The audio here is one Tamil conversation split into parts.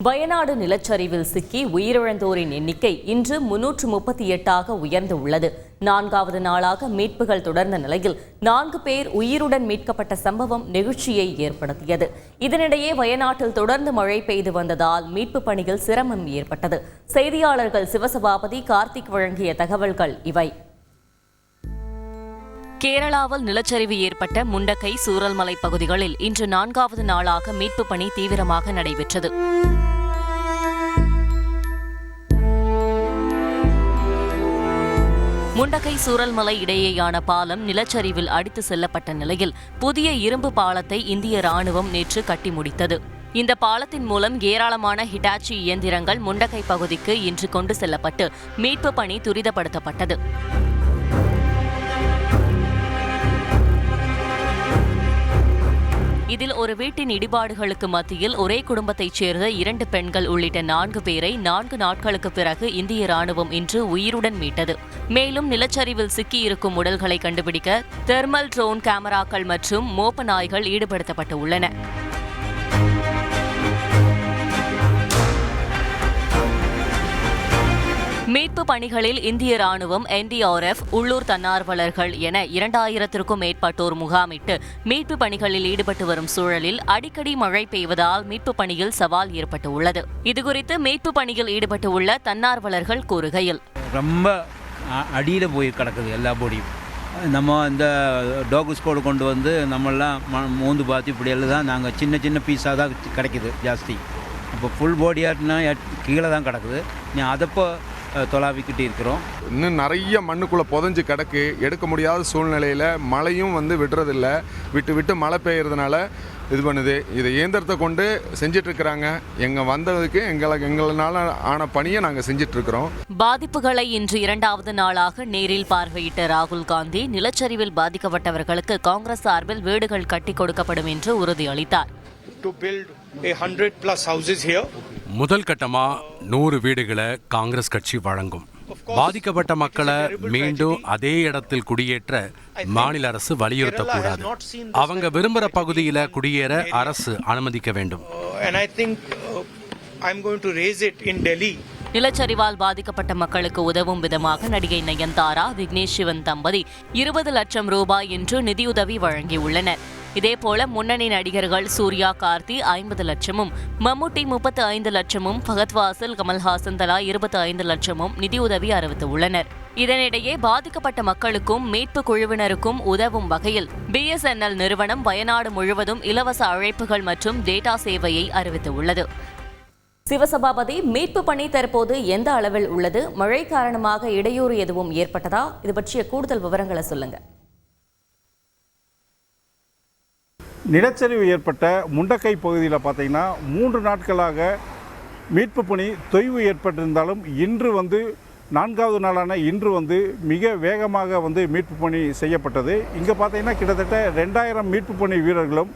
வயநாடு நிலச்சரிவில் சிக்கி உயிரிழந்தோரின் எண்ணிக்கை இன்று 338ஆக உயர்ந்துள்ளது. 4வது நாளாக மீட்புகள் தொடர்ந்த நிலையில் 4 பேர் உயிருடன் மீட்கப்பட்ட சம்பவம் நெகிழ்ச்சியை ஏற்படுத்தியது. இதனிடையே வயநாட்டில் தொடர்ந்து மழை பெய்து வந்ததால் மீட்பு பணியில் சிரமம் ஏற்பட்டது. செய்தியாளர்கள் சிவசபாபதி, கார்த்திக் வழங்கிய தகவல்கள் இவை. கேரளாவில் நிலச்சரிவு ஏற்பட்ட முண்டக்கை, சூரல்மலை பகுதிகளில் இன்று 4வது நாளாக மீட்பு பணி தீவிரமாக நடைபெற்றது. முண்டக்கை சூரல்மலை இடையேயான பாலம் நிலச்சரிவில் அடித்து செல்லப்பட்ட நிலையில் புதிய இரும்பு பாலத்தை இந்திய ராணுவம் நேற்று கட்டி முடித்தது. இந்த பாலத்தின் மூலம் ஏராளமான ஹிட்டாச்சி இயந்திரங்கள் முண்டக்கை பகுதிக்கு இன்று கொண்டு செல்லப்பட்டு மீட்பு பணி துரிதப்படுத்தப்பட்டது. இதில் ஒரு வீட்டின் இடிபாடுகளுக்கு மத்தியில் ஒரே குடும்பத்தைச் சேர்ந்த 2 பெண்கள் உள்ளிட்ட 4 பேரை 4 நாட்களுக்கு பிறகு இந்திய ராணுவம் இன்று உயிருடன் மீட்டது. மேலும் நிலச்சரிவில் சிக்கியிருக்கும் உடல்களை கண்டுபிடிக்க தெர்மல் ட்ரோன் கேமராக்கள் மற்றும் மோப்ப நாய்கள் ஈடுபடுத்தப்பட்டு உள்ளன. மீட்பு பணிகளில் இந்திய ராணுவம், NDRF, உள்ளூர் தன்னார்வலர்கள் என 2000க்கும் மேற்பட்டோர் முகாமிட்டு மீட்பு பணிகளில் ஈடுபட்டு வரும் சூழலில் அடிக்கடி மழை பெய்வதால் மீட்பு பணியில் சவால் ஏற்பட்டு உள்ளது. இதுகுறித்து மீட்பு பணியில் ஈடுபட்டு உள்ள தன்னார்வலர்கள் கூறுகையில், ரொம்ப அடியில் போய் கிடக்குது எல்லா பொடியும். நம்ம இந்த டாக் ஸ்குவாட் கொண்டு வந்து நம்மளாம் மூந்து பார்த்து இப்படியெல்லாம் தான் நாங்கள் சின்ன சின்ன பீஸாக தான் கிடைக்குது ஜாஸ்தி. இப்போ ஃபுல் பாடியாட்டினா கீழே தான் கிடக்குது. அதப்போ தொலாவிக்கிட்டு இருக்கிறோம். இன்னும் நிறைய மண்ணுக்குள்ளே புதஞ்சு கிடக்கு. எடுக்க முடியாத சூழ்நிலையில் மழையும் விடுறதில்ல. விட்டு மழை பெய்யறதுனால இது பண்ணுது. இதை இயந்திரத்தை கொண்டு செஞ்சிட்ருக்கிறாங்க. எங்கள் வந்ததுக்கு எங்களால் ஆன பணியை நாங்கள் செஞ்சிட்ருக்கிறோம். பாதிப்புகளை இன்று 2வது நாளாக நேரில் பார்வையிட்ட ராகுல் காந்தி, நிலச்சரிவில் பாதிக்கப்பட்டவர்களுக்கு காங்கிரஸ் சார்பில் வீடுகள் கட்டி கொடுக்கப்படும் என்று உறுதியளித்தார். முதல் கட்டமா 100 வீடுகளை காங்கிரஸ் கட்சி வழங்கும். பாதிக்கப்பட்ட மக்களை மீண்டும் அதே இடத்தில் குடியேற்ற மாநில அரசு வலியுறுத்தக்கூடாது. அவங்க விரும்புகிற பகுதியில் குடியேற அரசு அனுமதிக்க வேண்டும். நிலச்சரிவால் பாதிக்கப்பட்ட மக்களுக்கு உதவும் விதமாக நடிகை நயன்தாரா, விக்னேஷ் சிவன் தம்பதி 20 லட்சம் ரூபாய் என்று நிதியுதவி வழங்கியுள்ளனர். இதேபோல முன்னணி நடிகர்கள் சூர்யா, கார்த்தி 50 லட்சமும், மம்முட்டி 35 லட்சமும், பகத்வாசல், கமல்ஹாசன் தலா 25 லட்சமும் நிதியுதவி அறிவித்துள்ளனர். இதனிடையே பாதிக்கப்பட்ட மக்களுக்கும் மீட்பு குழுவினருக்கும் உதவும் வகையில் BSNL நிறுவனம் வயநாடு முழுவதும் இலவச அழைப்புகள் மற்றும் டேட்டா சேவையை அறிவித்துள்ளது. சிவசபாபதி, மீட்பு பணி தற்போது எந்த அளவில் உள்ளது? மழை காரணமாக இடையூறு எதுவும் ஏற்பட்டதா? இது பற்றிய கூடுதல் விவரங்களை சொல்லுங்க. நிலச்சரிவு ஏற்பட்ட முண்டக்கை பகுதியில் பார்த்தீங்கன்னா 3 நாட்களாக மீட்பு பணி தொய்வு ஏற்பட்டிருந்தாலும் இன்று 4வது நாளான இன்று மிக வேகமாக மீட்பு பணி செய்யப்பட்டது. இங்கே பார்த்தீங்கன்னா கிட்டத்தட்ட 2000 மீட்பு பணி வீரர்களும்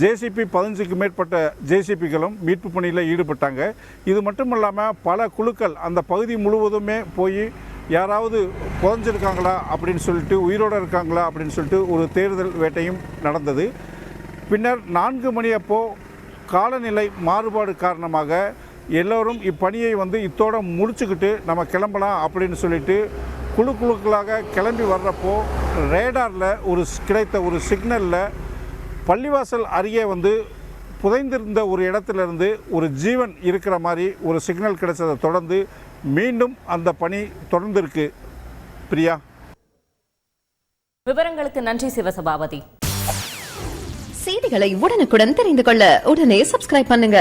JCP 15க்கும் மேற்பட்ட JCPகளும் மீட்பு பணியில் ஈடுபட்டாங்க. இது மட்டும் இல்லாமல் பல குழுக்கள் அந்த பகுதி முழுவதுமே போய் யாராவது புதஞ்சிருக்காங்களா அப்படின்னு சொல்லிட்டு, உயிரோடு இருக்காங்களா அப்படின்னு சொல்லிட்டு ஒரு தேடுதல் வேட்டையும் நடந்தது. பின்னர் 4 மணி அப்போ காலநிலை மாறுபாடு காரணமாக எல்லோரும் இப்பணியை இத்தோடு முடிச்சுக்கிட்டு நம்ம கிளம்பலாம் அப்படின்னு சொல்லிட்டு குழுக்களாக கிளம்பி வர்றப்போ ரேடாரில் கிடைத்த ஒரு சிக்னலில் பள்ளிவாசல் அருகே புதைந்திருந்த ஒரு இடத்துலேருந்து ஒரு ஜீவன் இருக்கிற மாதிரி ஒரு சிக்னல் கிடைச்சதை தொடர்ந்து மீண்டும் அந்த பணி தொடர்ந்திருக்கு. பிரியா, விவரங்களுக்கு நன்றி சிவசபாபதி. செய்திகளை உடனுக்குடன் தெரிந்து கொள்ள உடனே சப்ஸ்கிரைப் பண்ணுங்க.